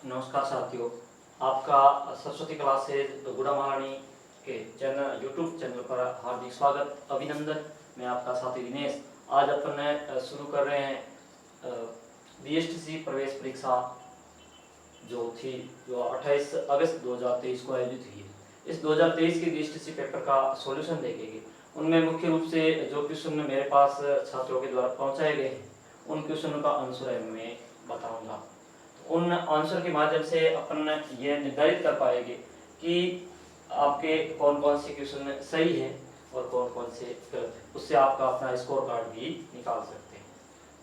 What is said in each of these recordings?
नमस्कार साथियों, आपका सरस्वती क्लासेज गुड़ा महारानी के चैनल यूट्यूब चैनल पर हार्दिक स्वागत, अभिनंदन। मैं आपका साथी दिनेश। आज अपन शुरू कर रहे हैं बीएसटीसी प्रवेश परीक्षा जो 28 अगस्त 2023 को आयोजित हुई है। इस 2023 के बीएसटीसी पेपर का सॉल्यूशन देखेंगे। उनमें मुख्य रूप से जो क्वेश्चन मेरे पास छात्रों के द्वारा पहुंचाए गए हैं उन क्वेश्चनों का आंसर मैं बताऊंगा। उन आंसर के माध्यम से अपन ये निर्धारित कर पाएंगे कि आपके कौन कौन से क्वेश्चन सही है और कौन कौन से गलत है। उससे आपका अपना स्कोर कार्ड भी निकाल सकते हैं।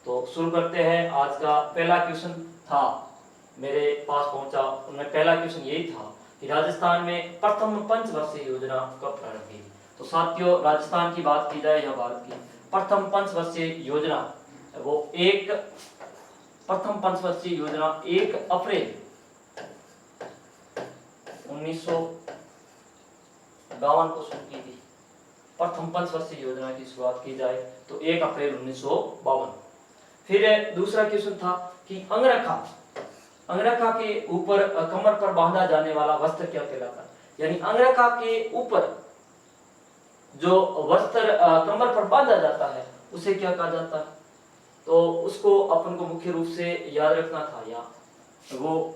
तो शुरू करते हैं। आज का पहला क्वेश्चन था मेरे पास पहुंचा, उनमें पहला क्वेश्चन यही था कि राजस्थान में प्रथम पंचवर्षीय योजना कब प्रारंभ हुई। तो साथियों, राजस्थान की बात की जाए या भारत की प्रथम पंचवर्षीय योजना, वो प्रथम पंचवर्षीय योजना 1 अप्रैल 1952 को शुरू की थी। प्रथम पंचवर्षीय योजना की शुरुआत की जाए तो 1 अप्रैल 1952। फिर दूसरा क्वेश्चन था कि अंगरखा के ऊपर कमर पर बांधा जाने वाला वस्त्र क्या कहलाता है। यानी अंगरखा के ऊपर जो वस्त्र कमर पर बांधा जाता है उसे क्या कहा जाता है। तो उसको अपन को मुख्य रूप से याद रखना था, या वो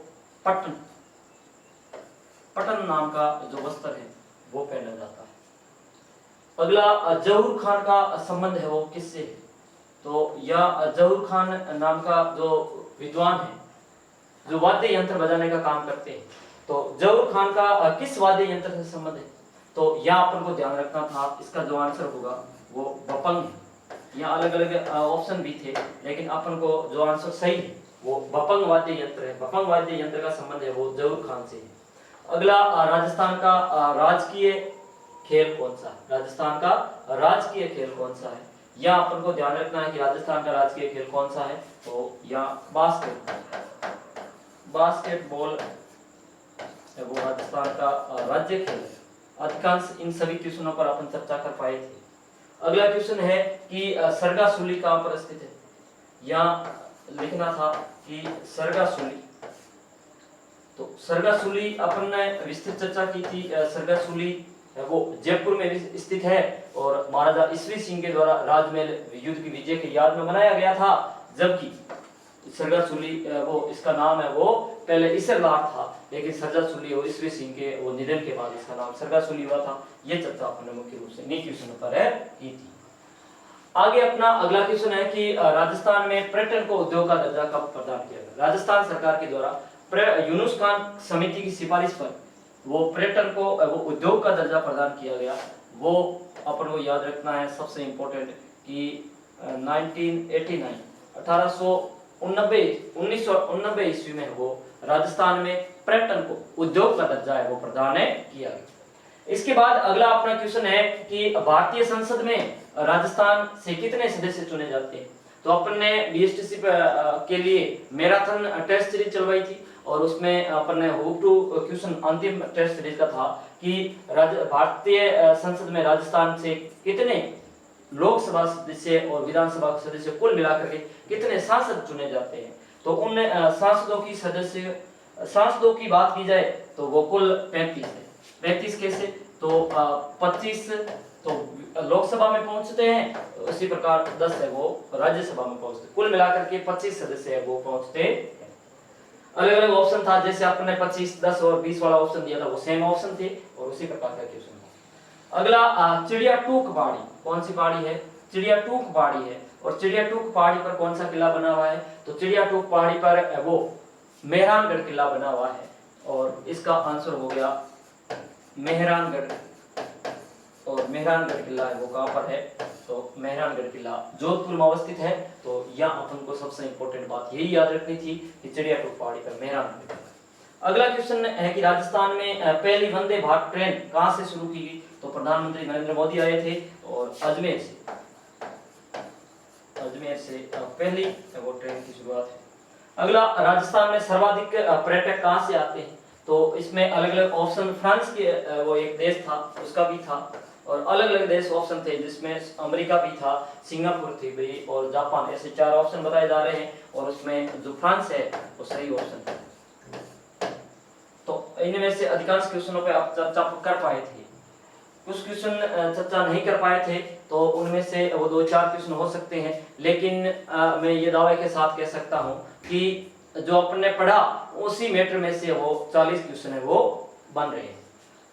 पटन नाम का जो वस्त्र है वो पहना जाता है। अगला जहूर खान का संबंध है वो किससे है। तो यह जहूर खान नाम का जो विद्वान है जो वाद्य यंत्र बजाने का काम करते हैं, तो जहूर खान का किस वाद्य यंत्र से संबंध है। तो यह अपन को ध्यान रखना था। इसका जो आंसर होगा वो बपंग है। यहाँ अलग अलग ऑप्शन भी थे, लेकिन अपन को जो आंसर सही है वो बपंग वाद्य यंत्र है। बपंग वाद्य यंत्र का संबंध है वो जहूर खान से है। अगला राजस्थान का राजकीय खेल कौन सा है। राजस्थान का राजकीय खेल कौन सा है, यह अपन को ध्यान रखना है कि राजस्थान का राजकीय खेल कौन सा है। तो यहाँ बास्केटबॉल है वो राजस्थान का राज्य खेल है। अधिकांश इन सभी क्वेश्चनों पर अपन चर्चा कर पाए थे। अगला क्वेश्चन है कि सरगासुली कहां पर स्थित है। यहाँ लिखना था कि सरगासुली, तो सरगासुली अपन ने विस्तृत चर्चा की थी। सरगासुली वो जयपुर में स्थित है और महाराजा ईश्वरी सिंह के द्वारा राजमहल युद्ध की विजय की याद में बनाया गया था। जबकि सरगासुली वो इसका नाम है वो पहले इसरलाट था, लेकिन सरगासुली और ईश्वरी सिंह के वो निधन के बाद इसका नाम सरगासुली हुआ था। ये चर्चा आपने मुख्य रूप से इन क्वेश्चन पर की थी। आगे अपना अगला क्वेश्चन है कि राजस्थान में पर्यटन को उद्योग का दर्जा कब प्रदान किया गया। राजस्थान सरकार के द्वारा यूनुस खान समिति की सिफारिश पर वो पर्यटन को वो उद्योग का दर्जा प्रदान किया गया। वो अपन को याद रखना है सबसे इम्पोर्टेंट कि 1989 ईस्वी में वो राजस्थान में पर्यटन को उद्योग का दर्जा है वो प्रदान किया गया। इसके बाद अगला अपना क्वेश्चन है कि भारतीय संसद में राजस्थान से कितने सदस्य चुने जाते हैं। तो अपन ने बीएसटीसी के लिए मैराथन टेस्ट सीरीज चलवाई थी और उसमें अपन ने हुक टू क्वेश्चन अंतिम टेस्ट सीरीज का था कि भारतीय संसद में राजस्थान से कितने लोकसभा सदस्य और विधानसभा सदस्य कुल मिलाकर के कितने सांसद चुने जाते हैं। तो उन सांसदों की बात की जाए तो वो कुल 35 है। 35 कैसे, तो 25 तो लोकसभा में पहुंचते हैं, उसी प्रकार 10 है वो राज्यसभा में पहुंचते हैं। कुल मिलाकर के 25 सदस्य है वो पहुंचते हैं। अलग अलग ऑप्शन था, जैसे आपने 25, 10 और 20 वाला ऑप्शन दिया था वो सेम ऑप्शन थे और उसी प्रकार का क्वेश्चन था। अगला चिड़िया टूक पहाड़ी कौन सी पहाड़ी है। चिड़िया टूक पहाड़ी है। और चिड़िया टूक पहाड़ी पर कौन सा किला बना हुआ है। तो चिड़िया टूक पहाड़ी पर वो मेहरानगढ़ किला बना हुआ है और इसका आंसर हो गया मेहरानगढ़। और मेहरानगढ़ किला है वो कहां पर है। तो मेहरानगढ़ किला जोधपुर में अवस्थित है। तो यहाँ अपन को सबसे इंपॉर्टेंट बात यही याद रखनी थी कि चिड़िया टूक पहाड़ी पर मेहरानगढ़। अगला क्वेश्चन है कि राजस्थान में पहली वंदे भारत ट्रेन कहां से शुरू की गई। तो प्रधानमंत्री नरेंद्र मोदी आए थे और अजमेर से पहली वो ट्रेन की शुरुआत है। अगला राजस्थान में सर्वाधिक पर्यटक कहां से आते हैं। तो इसमें अलग अलग ऑप्शन, फ्रांस के वो एक देश था उसका भी था और अलग अलग देश ऑप्शन थे जिसमें अमेरिका भी था, सिंगापुर थी भी और जापान। ऐसे 4 ऑप्शन बताए जा रहे हैं और उसमें जो फ्रांस है वो सही ऑप्शन है। इनमें से अधिकांश क्वेश्चनों पे आप चर्चा कर पाए थे, कुछ क्वेश्चन चर्चा नहीं कर पाए थे, तो उनमें से वो 2-4 क्वेश्चन हो सकते हैं, लेकिन मैं ये दावे के साथ कह सकता हूँ कि जो अपन ने पढ़ा उसी मैटर में से वो 40 क्वेश्चन है वो बन रहे हैं।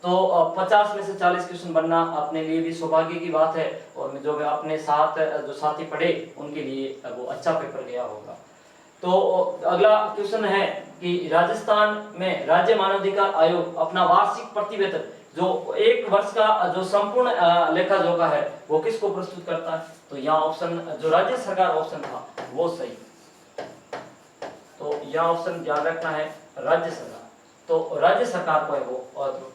तो 50 में से 40 क्वेश्चन बनना अपने लिए भी सौभाग्य की बात है, और जो अपने साथ जो साथी पढ़े उनके लिए वो अच्छा पेपर गया होगा। तो अगला क्वेश्चन है कि राजस्थान में राज्य मानवाधिकार आयोग अपना वार्षिक प्रतिवेदन जो 1 वर्ष का जो संपूर्ण लेखा जोखा है वो किसको प्रस्तुत करता है? तो यहाँ ऑप्शन जो राज्य सरकार ऑप्शन था वो सही, तो यहाँ ऑप्शन ध्यान रखना है राज्य सरकार। तो राज्य सरकार को है वो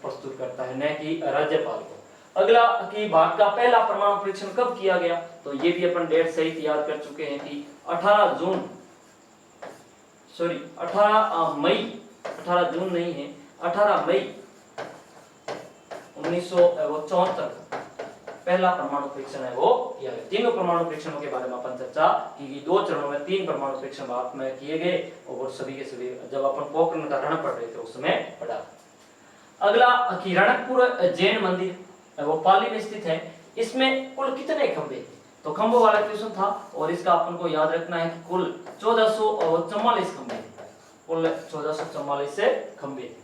प्रस्तुत करता है, न कि राज्यपाल को। अगला कि भारत का पहला परमाणु परीक्षण कब किया गया? तो ये भी अपन डेट सही याद कर चुके हैं कि 18 मई 1974 पहला परमाणु परीक्षण है वो किया गया। तीनों परमाणु परीक्षणों के बारे में अपन चर्चा की, 2 चरणों में 3 परमाणु परीक्षण भारत में किए गए, और सभी के सभी जब अपन पोखरण का रण पढ़ रहे थे उस समय पढ़ा। अगला कि रणकपुर जैन मंदिर वो पाली में स्थित है, इसमें कुल कितने खंभे थे? तो खंभों वाला क्वेश्चन था, और इसका अपन को याद रखना है कि कुल 1444 खंभे थे, कुल 1444 से खंभे थे।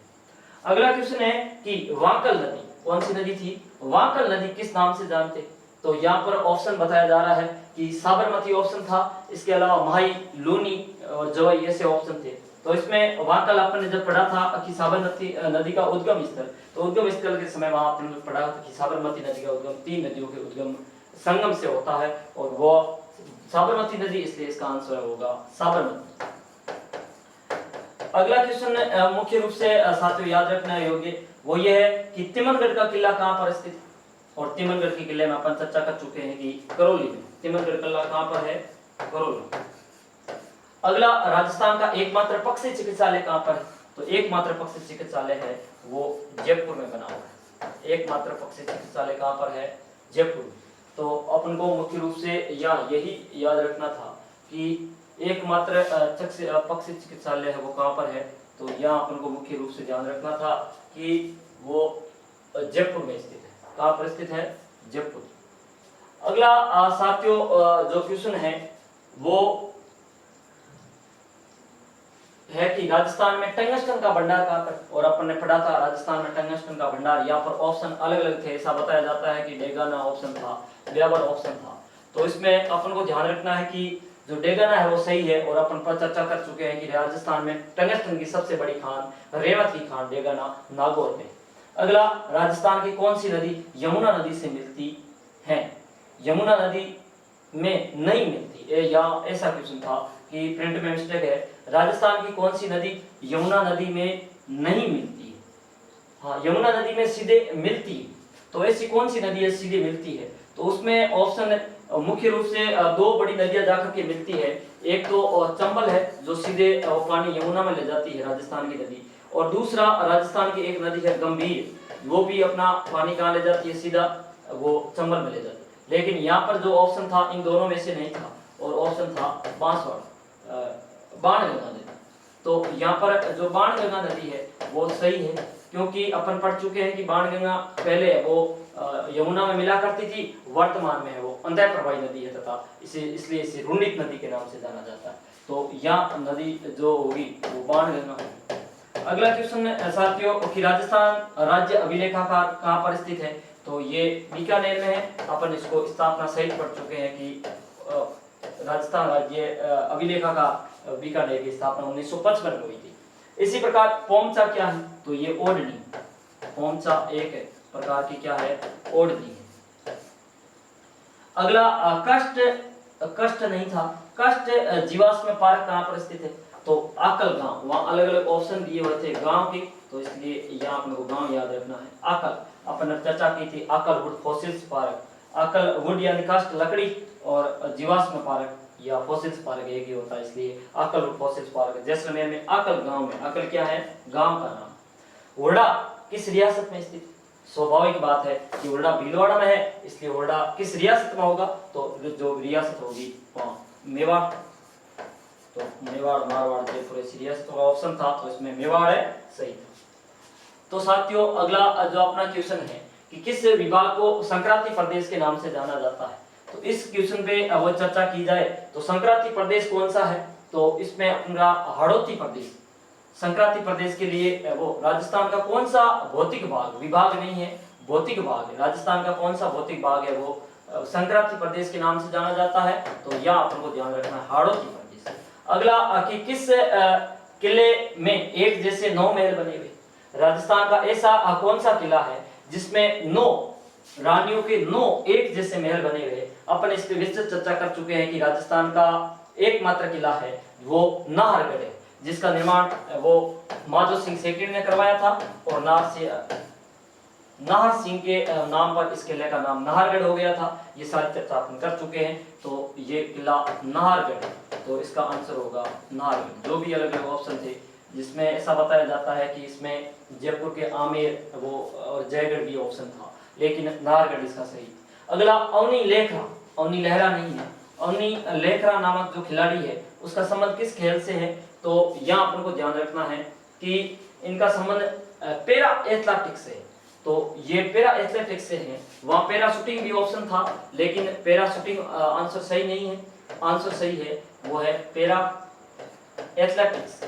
अगला क्वेश्चन है कि वांकल नदी कौन सी नदी थी? वांकल नदी किस नाम से जानते? तो यहाँ पर ऑप्शन बताया जा रहा है कि साबरमती ऑप्शन था, इसके अलावा माही, लूनी और जवाई ऐसे ऑप्शन थे। तो इसमें वांकल अपन ने जब पढ़ा था कि साबरमती नदी का उद्गम स्थल, तो उद्गम स्थल के समय वहां अपन ने पढ़ा था कि साबरमती नदी का उद्गम 3 नदियों के उद्गम संगम से होता है, और वो साबरमती नदी, इसलिए इसका आंसर होगा साबरमती। अगला क्वेश्चन मुख्य रूप से साथियों याद रखना योग्य वो ये है कि तिमनगढ़ का किला कहां पर स्थित है? और तिमनगढ़ के किले में अपन चर्चा कर चुके हैं कि करौली में। तिमनगढ़ किला कहां पर है? करौली। अगला राजस्थान का एकमात्र पक्षी चिकित्सालय कहां पर है? तो एकमात्र पक्षी चिकित्सालय है वो जयपुर में बना हुआ है। एकमात्र पक्षी चिकित्सालय कहां पर है? जयपुर। तो अपन को मुख्य रूप से यही याद रखना था कि एकमात्र पक्षी चिकित्सालय है वो कहां पर है? तो यहाँ अपन को मुख्य रूप से ध्यान रखना था कि वो जयपुर में स्थित है। कहां पर स्थित है? जयपुर। अगला साथियों जो क्वेश्चन है वो है कि राजस्थान में टंगस्टन का भंडार कहां पर? और अपन ने पढ़ा था राजस्थान में टंगस्टन का भंडार, यहाँ पर ऑप्शन अलग अलग थे। ऐसा बताया जाता है कि डेगाना ऑप्शन था, ब्यावर ऑप्शन था। तो इसमें अपन को ध्यान रखना है कि जो डेगाना है वो सही है, और अपन पर चर्चा कर चुके हैं कि राजस्थान में टंगस्टन की सबसे बड़ी खान रेवत की खान डेगाना नागौर में। अगला राजस्थान की कौन सी नदी यमुना नदी से मिलती है? यमुना नदी में नहीं मिलती, या ऐसा क्वेश्चन था कि प्रिंट में मिस्टेक है। राजस्थान की कौन सी नदी यमुना नदी में नहीं मिलती है? हाँ, यमुना नदी में सीधे मिलती है। तो ऐसी कौन सी नदी है सीधे मिलती है? तो उसमें ऑप्शन मुख्य रूप से 2 बड़ी नदियां जाकर के मिलती है। एक तो चंबल है जो सीधे पानी यमुना में ले जाती है, राजस्थान की नदी, और दूसरा राजस्थान की एक नदी है गंभीर, वो भी अपना पानी कहाँ ले जाती है? सीधा वो चंबल में ले जाती है। लेकिन यहाँ पर जो ऑप्शन था इन दोनों में से नहीं था, और ऑप्शन था बाणगंगा नदी। तो यहाँ पर जो बाणगंगा नदी है वो सही है, क्योंकि अपन पढ़ चुके हैं कि बाणगंगा पहले वो यमुना में मिला करती थी, वर्तमान में है वो अंतः प्रवाही नदी है, तथा इसलिए इसे रुणित नदी के नाम से जाना जाता है। तो यहाँ नदी जो होगी वो बाणगंगा होगी। अगला क्वेश्चन साथियों कि राजस्थान राज्य अभिलेखागार कहाँ पर स्थित है? तो ये बीकानेर में है। अपन इसको स्थापना सहित पढ़ चुके हैं कि राजस्थान राज्य अभिलेखागार बीकानेर की स्थापना 1955 में हुई थी। इसी प्रकार पोमचा क्या है? तो ये ओढ़नी, पोमचा एक प्रकार की क्या है? ओढ़नी है। अगला कष्ट नहीं था, कष्ट जीवाश्म पार्क कहां पर स्थित है? तो आकल गांव। वहां अलग अलग ऑप्शन दिए हुए थे गांव के, तो इसलिए यहाँ अपने को गांव याद रखना है। आकल अपन ने चर्चा की थी, आकल वुड फॉसिल्स पार्क। आकल वुड यानी काष्ठ लकड़ी, और जीवाश्म पार्क या फॉसिल्स पार्क एक ही होता है, इसलिए आकल वुड फॉसिल्स पार्क। जैसलमेर में आकल गांव में, आकल क्या है? गांव का नाम। हुरडा किस रियासत में स्थित? स्वाभाविक बात है कि हुरडा भीलवाड़ा में है, इसलिए हुरडा किस रियासत में होगा? तो जो रियासत होगी वहां मेवाड़। तो मेवाड़, मारवाड़, जयपुर ऐसी रियासतों का ऑप्शन था, तो इसमें मेवाड़ है सही था। तो साथियों अगला जो अपना क्वेश्चन है कि किस विभाग को संक्रांति प्रदेश के नाम से जाना जाता है, तो इस क्वेश्चन पे वो चर्चा की जाए तो संक्रांति प्रदेश कौन सा है, तो इसमें अपना हाड़ौती प्रदेश संक्रांति प्रदेश के लिए वो राजस्थान का कौन सा भौतिक भाग, विभाग नहीं है भौतिक भाग है, राजस्थान का कौन सा भौतिक भाग है वो संक्रांति प्रदेश के नाम से जाना जाता है, तो यह अपन को ध्यान रखना है हाड़ौती प्रदेश। अगला कि किस किले में एक जैसे 9 महल बने हुए, राजस्थान का ऐसा कौन सा किला है जिसमें 9 रानियों के 9 एक जैसे महल बने हुए। अपन इस पे विस्तृत चर्चा कर चुके हैं कि राजस्थान का एकमात्र किला है वो नाहरगढ़ है, जिसका निर्माण वो माधो सिंह सेकंड ने करवाया था और नाहर सिंह के नाम पर इस किले का नाम नाहरगढ़ हो गया था। ये सारी चर्चा अपन कर चुके हैं, तो ये किला नाहरगढ़, तो इसका आंसर होगा नाहरगढ़। जो भी अलग अलग ऑप्शन थे जिसमें ऐसा बताया जाता है कि इसमें जयपुर के आमेर वो और जयगढ़ भी ऑप्शन था, लेकिन नाहरगढ़ इसका सही। अगला अवनी लेखरा, अवनी लहरा नहीं है, अवनी लेखरा नामक जो खिलाड़ी है उसका संबंध किस खेल से है, तो यहाँ अपन को ध्यान रखना है कि इनका संबंध पैरा एथलेटिक्स से, तो ये पैरा एथलेटिक्स से है। वहाँ पैरा शूटिंग भी ऑप्शन था, लेकिन पैरा शूटिंग आंसर सही नहीं है, आंसर सही है वो है पैरा एथलेटिक्स।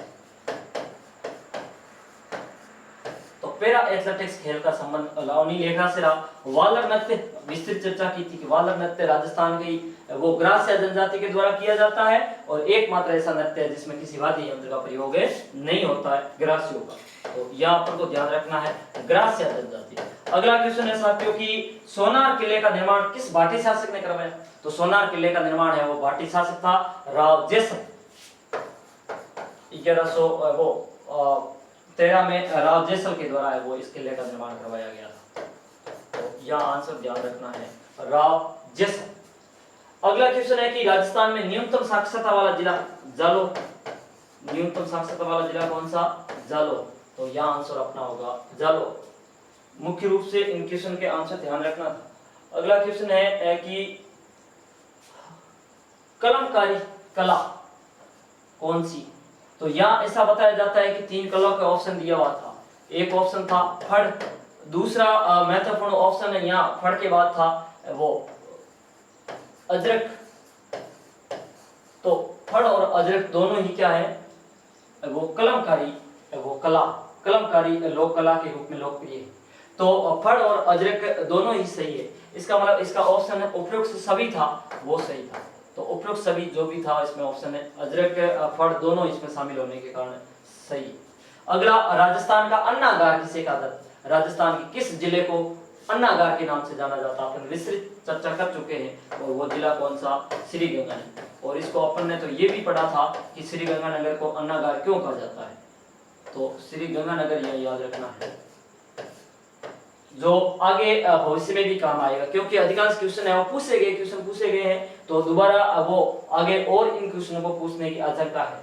तो पैरा एथलेटिक्स खेल का संबंध अवनी लेखरा से रहा। वालर नृत्य विस्तृत चर्चा की थी कि वालर नृत्य राजस्थान की वो ग्रास्य जनजाति के द्वारा किया जाता है और एकमात्र ऐसा नृत्य है जिसमें किसी वाद्य यंत्र का प्रयोग नहीं होता है, ग्रास्यों का, तो यहाँ पर को ध्यान रखना है ग्रास्य जनजाति। अगला क्वेश्चन है साथियों कि सोनार किले का निर्माण किस भाटी शासक ने करवाया, तो सोनार किले का निर्माण है वो भाटी शासक था राव जैसल। 1113 में राव जैसल के द्वारा है वो इस किले का निर्माण करवाया गया था, तो यहाँ आंसर ध्यान रखना है राव जैसल। अगला क्वेश्चन है कि राजस्थान में न्यूनतम साक्षरता वाला जिला जालोर, न्यूनतम साक्षरता वाला जिला कौन सा, जालोर, तो यहाँ आंसर अपना होगा जालोर। मुख्य रूप से इन क्वेश्चन के आंसर ध्यान रखना था। अगला क्वेश्चन है कि कलमकारी कला कौन सी, तो यहाँ ऐसा बताया जाता है कि 3 कलाओं का ऑप्शन दिया हुआ था। एक ऑप्शन था फड़, दूसरा महत्वपूर्ण ऑप्शन है यहाँ फड़ के बाद था वो अजरक, तो फड़ और अजरक दोनों ही क्या है वो कलमकारी वो कला, कलमकारी लोक कला के रूप में लोकप्रिय है, तो फड़ और अजरक दोनों ही सही है। इसका मतलब इसका ऑप्शन है उपयुक्त सभी था वो सही था, तो उपयुक्त सभी जो भी था इसमें ऑप्शन है अजरक फड़ दोनों इसमें शामिल होने के कारण सही है। अगला राजस्थान का अन्नागार किसे कहा जाता है, राजस्थान के किस जिले को अन्नागार के नाम से जाना जाता है, अपन विस्तृत चर्चा कर चुके हैं, और वो जिला कौन सा, श्रीगंगानगर। और इसको अपन ने तो ये भी पढ़ा था कि श्रीगंगानगर को अन्नागार क्यों कहा जाता है, तो श्रीगंगानगर यह याद रखना है, जो आगे भविष्य में भी काम आएगा, क्योंकि अधिकांश क्वेश्चन है वो क्वेश्चन पूछे गए हैं, तो दोबारा वो आगे और इन क्वेश्चनों को पूछने की आशंका है।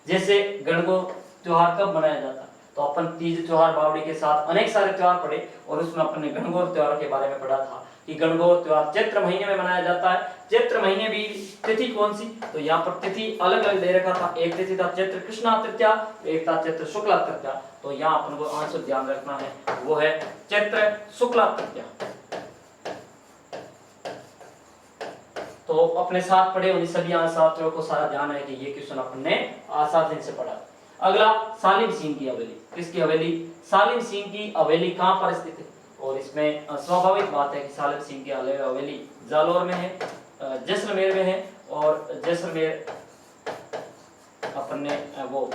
जैसे गणगौर त्योहार कब मनाया जाता है, तो अपन तीज त्योहार बावड़ी के साथ अनेक सारे त्योहार पढ़े और उसमें अपन ने गणगौर त्योहार के बारे में पढ़ा था कि गणगौर त्योहार चैत्र महीने में मनाया जाता है। चैत्र महीने भी तिथि कौन सी, तो यहाँ पर तिथि अलग अलग दे रखा था, एक तिथि था चैत्र कृष्णा तृतीया, एक था चैत्र शुक्ला तृतीया, तो यहाँ अपन को आंसर ध्यान रखना है वो है चैत्र शुक्ला तृतीया। तो अपने साथ पढ़े उन सभी छात्रों को सारा ध्यान है कि ये क्वेश्चन अपन ने आसानी से पढ़ा। अगला सालिम सिंह की हवेली, किसकी हवेली, सालिम सिंह की हवेली कहाँ पर स्थित है, और इसमें स्वाभाविक बात है कि सालिम सिंह की हवेली जालोर में है, जैसलमेर में है, और जैसलमेर अपन ने वो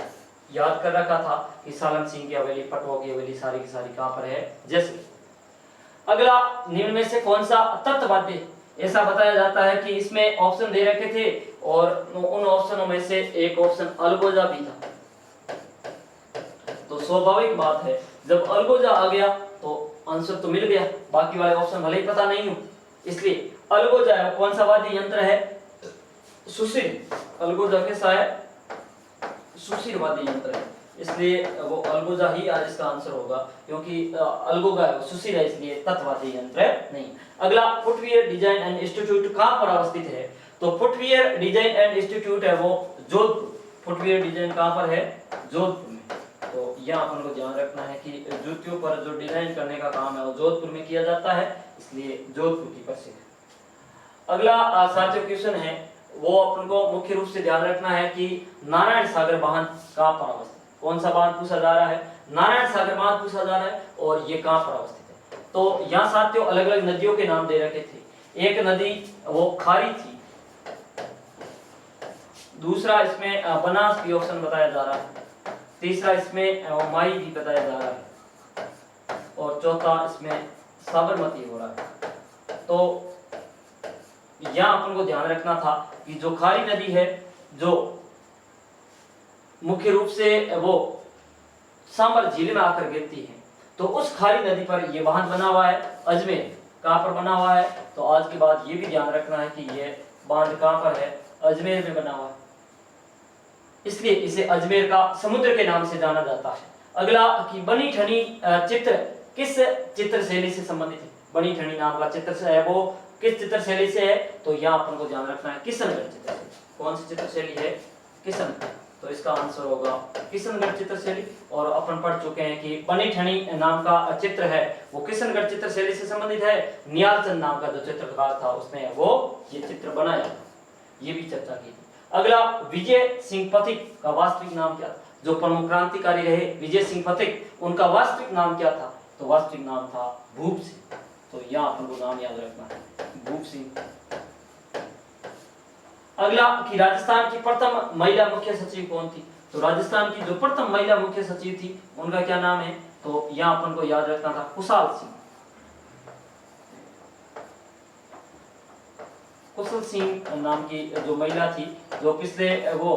याद कर रखा था कि सालिम सिंह की हवेली, पटवा की हवेली सारी की सारी कहाँ पर है, जैसलमेर। अगला निम्न में से कौन सा तत्वाद्य, ऐसा बताया जाता है कि इसमें ऑप्शन दे रखे थे और उन ऑप्शनों में से एक ऑप्शन अलगोजा भी था, तो स्वाभाविक बात है जब अलगोजा आ गया तो आंसर तो मिल गया, बाकी वाले ऑप्शन भले ही पता नहीं हो, इसलिए अलगोजा है कौन सा वाद्य यंत्र है, सुशिर, अलगोजा कैसा है, सुशिर वाद्य यंत्र है, इसलिए वो अलगोजा ही आज इसका आंसर होगा, क्योंकि अलगोजा है सुशिर है, इसलिए तत्वाद्य यंत्र नहीं। अगला फुटवियर डिजाइन एंड इंस्टीट्यूट कहाँ पर अवस्थित है, तो फुटवियर डिजाइन एंड इंस्टीट्यूट है वो जोधपुर, फुटवियर डिजाइन कहाँ पर है, जोधपुर में। तो यहाँ अपन को ध्यान रखना है कि जूतियों पर जो डिजाइन करने का काम है वो जोधपुर में किया जाता है, इसलिए जोधपुर की प्रसिद्ध। अगला साथियों क्वेश्चन है, वो अपन को मुख्य रूप से ध्यान रखना है कि नारायण सागर बांध कहाँ पर अवस्थित है। कौन सा बांध पूछा जा रहा है? नारायण सागर बांध पूछा जा रहा है, और ये कहाँ पर अवस्थित है। तो यहाँ साथियों अलग अलग नदियों के नाम दे रखे थे। एक नदी वो खारी थी, दूसरा इसमें बनास भी ऑप्शन बताया जा रहा है, तीसरा इसमें माई भी बताया जा रहा है, और चौथा इसमें साबरमती हो रहा है। तो यहाँ अपन को ध्यान रखना था कि जो खारी नदी है, जो मुख्य रूप से वो सांबर झील में आकर गिरती है, तो उस खारी नदी पर ये बांध बना हुआ है। अजमेर कहाँ पर बना हुआ है? तो आज के बाद ये भी ध्यान रखना है कि ये बांध कहाँ पर है? अजमेर में बना हुआ है, इसलिए इसे अजमेर का समुद्र के नाम से जाना जाता है। अगला कि बनी ठनी चित्र किस चित्र शैली से संबंधित है? बनी ठनी नाम का चित्र है वो किस चित्र शैली से है? तो यहाँ अपन को ध्यान रखना है किशनगढ़ चित्र शैली। कौन सी चित्र शैली है? किशनगढ़। तो इसका आंसर होगा किशनगढ़ चित्र शैली। और अपन पढ़ चुके हैं कि बनी ठनी नाम का चित्र है वो किशनगढ़ चित्र शैली से संबंधित है। नियालचंद नाम का जो चित्रकार था उसने वो ये चित्र बनाया, ये भी चर्चा की थी। अगला विजय सिंह पथिक का वास्तविक नाम क्या था? जो प्रमुख क्रांतिकारी रहे विजय सिंह पथिक, उनका वास्तविक नाम क्या था? तो वास्तविक नाम था भूप सिंह। तो यहाँ अपन को नाम याद रखना है, भूप सिंह। अगला कि राजस्थान की प्रथम महिला मुख्य सचिव कौन थी? तो राजस्थान की जो प्रथम महिला मुख्य सचिव थी उनका क्या नाम है? तो यहाँ अपन को याद रखना था कुशाल सिंह। कुशल सिंह नाम की जो महिला थी, जो पिछले वो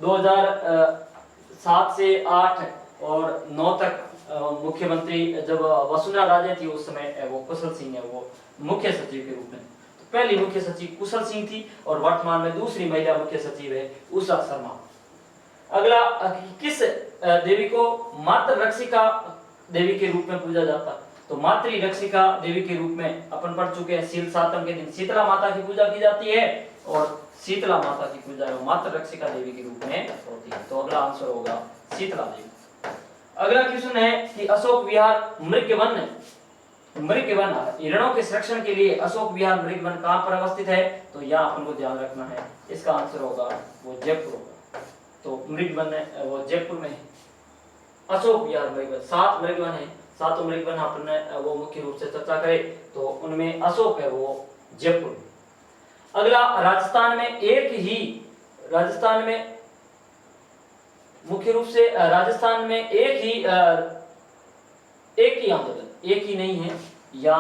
2007 से 8 और 9 तक मुख्यमंत्री जब वसुंधरा राजे थी उस समय वो कुशल सिंह है वो मुख्य सचिव के रूप में। तो पहली मुख्य सचिव कुशल सिंह थी और वर्तमान में दूसरी महिला मुख्य सचिव है उषा शर्मा। अगला किस देवी को मातृ रक्षिका देवी के रूप में पूजा जाता है? तो मातृ रक्षिका देवी के रूप में अपन पढ़ चुके हैं शील सातम के दिन शीतला माता की पूजा की जाती है, और शीतला माता की पूजा मातृ रक्षिका देवी के रूप में होती है। तो अगला आंसर होगा शीतला देवी। अगला क्वेश्चन है कि अशोक विहार मृगवन हिरणों के संरक्षण के लिए अशोक विहार मृगवन कहाँ पर अवस्थित है? तो यहाँ अपन को ध्यान रखना है, इसका आंसर होगा वो जयपुर होगा। तो मृगवन वो जयपुर में है। अशोक विहार मृगवन 7 मृगवन है, 7 मृगवन अपन वो मुख्य रूप से चर्चा करें तो उनमें अशोक है वो जयपुर। अगला राजस्थान में मुख्य रूप से राजस्थान में एक ही आंदोलन, एक ही नहीं है या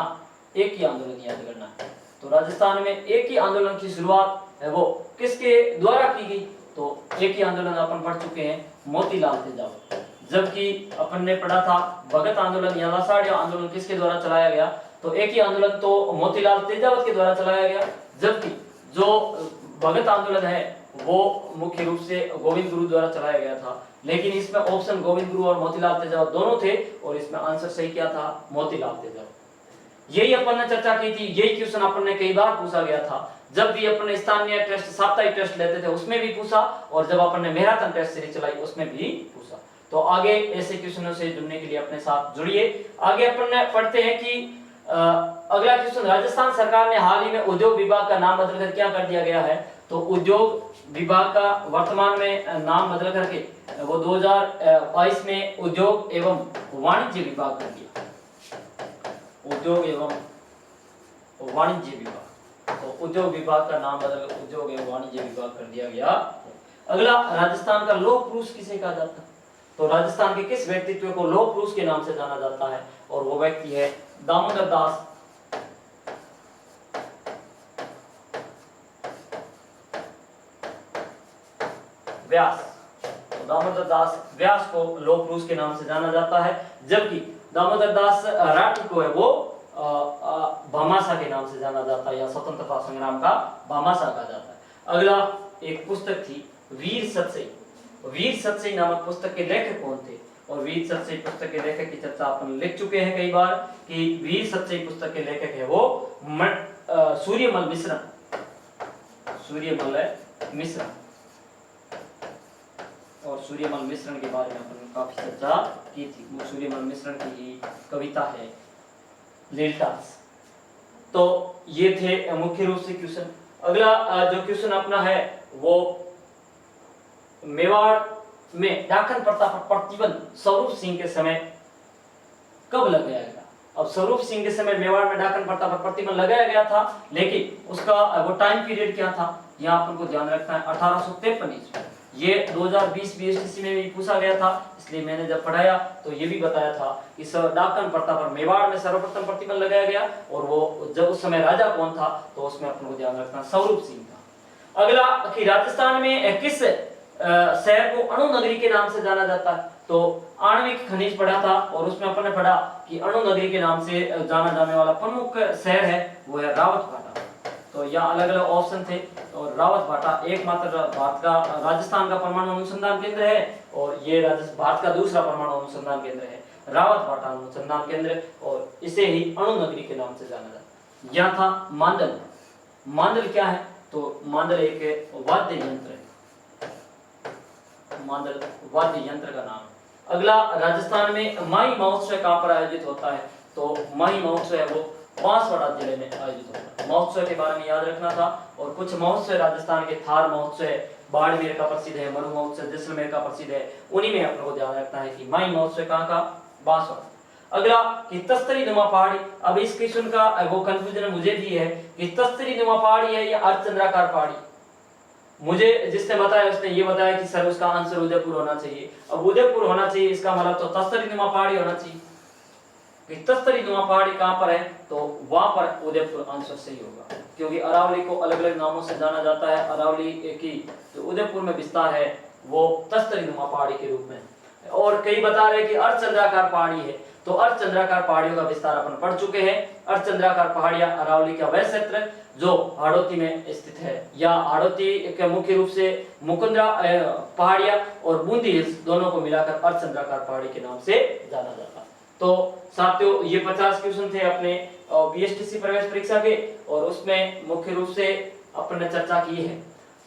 एक ही आंदोलन याद करना है। तो राजस्थान में एक ही आंदोलन की शुरुआत है वो किसके द्वारा की गई? तो एक ही आंदोलन अपन पढ़ चुके हैं मोतीलाल तेजावत। जबकि अपन ने पढ़ा था भगत आंदोलन या लासाड़िया आंदोलन किसके द्वारा चलाया गया? तो एक ही आंदोलन तो मोतीलाल तेजावत के द्वारा चलाया गया, जबकि जो भगत आंदोलन है वो मुख्य रूप से गोविंद गुरु द्वारा चलाया गया था। लेकिन इसमें ऑप्शन गोविंद गुरु और मोतीलाल तेजावत दोनों थे, और इसमें आंसर सही क्या था? मोतीलाल तेजावत। यही अपन ने चर्चा की थी, यही क्वेश्चन अपन ने कई बार पूछा गया था। जब भी अपन ने स्थानीय टेस्ट साप्ताहिक टेस्ट लेते थे उसमें भी पूछा, और जब अपन ने मैराथन टेस्ट सीरीज चलाई उसमें भी पूछा। तो आगे ऐसे क्वेश्चनों से जुड़ने के लिए अपने साथ जुड़िए। आगे अपन ने पढ़ते हैं कि अगला क्वेश्चन, राजस्थान सरकार ने हाल ही में उद्योग विभाग का नाम बदलकर क्या कर दिया गया है? तो उद्योग विभाग का वर्तमान में नाम बदल करके वो 2022 में उद्योग एवं वाणिज्य विभाग कर दिया। उद्योग एवं वाणिज्य विभाग, तो उद्योग विभाग का नाम बदल उद्योग एवं वाणिज्य विभाग कर दिया गया। अगला, राजस्थान का लौह पुरुष किसे कहा जाता है? तो राजस्थान के किस व्यक्तित्व को लौह पुरुष के नाम से जाना जाता है? और वो व्यक्ति है दामोदर दास व्यास। तो दामोदर दास व्यास को लौह पुरुष के नाम से जाना जाता है, जबकि दामोदर दास राठी को है वो भामाशाह के नाम से जाना जाता है, या स्वतंत्रता संग्राम का भामाशाह कहा जाता है। अगला एक पुस्तक थी वीर सतसई। वीर सतसई नामक पुस्तक के लेखक कौन थे? और वीर सतसई पुस्तक के लेखक की चर्चा अपन लिख चुके हैं कई बार कि वीर सतसई पुस्तक के लेखक है वो सूर्यमल मिश्रा। सूर्यमल मिश्रा। और सूर्यमल मिश्रण के बारे में अपन काफी चर्चा की थी। वो सूर्यमल मिश्रण की ही कविता है लेल्टास। तो ये थे मुख्य रूप से क्वेश्चन। अगला जो क्वेश्चन अपना है वो मेवाड़ में डाकन प्रथा पर प्रतिबंध स्वरूप सिंह के समय कब लगाया गया? अब स्वरूप सिंह के समय मेवाड़ में डाकन प्रथा पर प्रतिबंध लगाया गया था, लेकिन उसका वो टाइम पीरियड क्या था, यहाँ अपन को ध्यान रखना है 1853 ईस्वी। ये 2020 बीएसटीसी में भी पूछा गया था, इसलिए मैंने जब पढ़ाया तो ये भी बताया था कि डाकन प्रथा पर मेवाड़ में सर्वप्रथम प्रतिबंध लगाया गया, और वो जब उस समय राजा कौन था तो उसमें अपन को ध्यान रखना स्वरूप सिंह था। अगला कि राजस्थान में किस शहर को अणु नगरी के नाम से जाना जाता है? तो आणविक खनिज पढ़ा था और उसमें अपन ने पढ़ा कि अणु नगरी के नाम से जाना जाने वाला प्रमुख शहर है वो है रावतभाटा। तो यहाँ अलग अलग ऑप्शन थे, और रावतभाटा एकमात्र भारत का राजस्थान का परमाणु अनुसंधान केंद्र है, और ये भारत का दूसरा परमाणु अनुसंधान केंद्र है रावतभाटा अनुसंधान केंद्र, और इसे ही अणु नगरी के नाम से जाना जाता है। यहाँ था मांडल। मांडल क्या है? तो मांडल एक वाद्य यंत्र है, मांडल वाद्य यंत्र का नाम। अगला राजस्थान में माही महोत्सव कहाँ पर आयोजित होता है? तो माही महोत्सव है वो बांसवाड़ा जिले में आयोजित होता है। महोत्सव के बारे में याद रखना था। और कुछ महोत्सव राजस्थान के थार महोत्सव है, बाड़मेर का प्रसिद्ध है, मरु महोत्सव जैसलमेर का प्रसिद्ध है, उन्हीं में आपको ध्यान रखना है कि माही महोत्सव कहाँ का? बांसवाड़ा। अगला कि तस्तरी नुमा पहाड़ी। अब इस क्वेश्चन का वो कंफ्यूजन मुझे भी है कि तस्तरी नुमा पहाड़ी है या अर्धचंद्राकार पहाड़ी। मुझे जिसने बताया उसने ये बताया कि सर उसका आंसर उदयपुर होना चाहिए। अब उदयपुर होना चाहिए, इसका मतलब तो तस्तरी नुमा पहाड़ी होना चाहिए। तस्तरी नुमा पहाड़ी कहाँ पर है? तो वहां पर उदयपुर आंसर सही होगा, क्योंकि अरावली को अलग अलग नामों से जाना जाता है। अरावली की जो उदयपुर में विस्तार है वो तस्तरी नुमा पहाड़ी के रूप में, और कई बता रहे कि अर्धचंद्राकार पहाड़ी है। तो अर्धचंद्राकार पहाड़ियों का विस्तार अपन पढ़ चुके हैं। अर्धचंद्राकार पहाड़ियां अरावली का वह क्षेत्र जो हाड़ौती में स्थित है, या हाड़ौती के मुख्य रूप से मुकुंदरा पहाड़ियां और बूंदी हिल्स दोनों को मिलाकर अर्धचंद्राकार पहाड़ी के नाम से जाना जाता है। तो साथियों ये 50 क्वेश्चन थे अपने बीएसटीसी प्रवेश परीक्षा के, और उसमें मुख्य रूप से अपन ने चर्चा की है।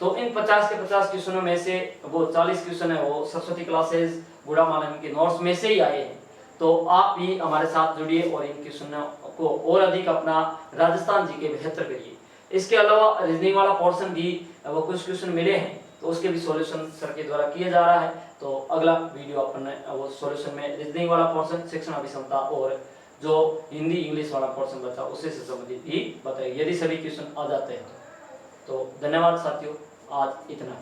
तो इन 50 के 50 क्वेश्चनों में से वो 40 क्वेश्चन है वो सरस्वती क्लासेस गुड़ा मालन के नोट्स में से ही आए हैं। तो आप भी हमारे साथ जुड़िए और इन क्वेश्चनों को और अधिक अपना राजस्थान जी के बेहतर करिए। इसके अलावा रीजनिंग वाला पोर्शन भी वो कुछ क्वेश्चन मिले हैं, तो उसके भी सॉल्यूशन सर के द्वारा किया जा रहा है। तो अगला वीडियो अपन वो सॉल्यूशन में रीजनिंग वाला पोर्शन, शिक्षण अभिक्षमता और जो हिंदी इंग्लिश वाला पोर्शन बचा उससे संबंधित भी बताइए, यदि सभी क्वेश्चन आ जाते हैं तो। धन्यवाद साथियों, आज इतना।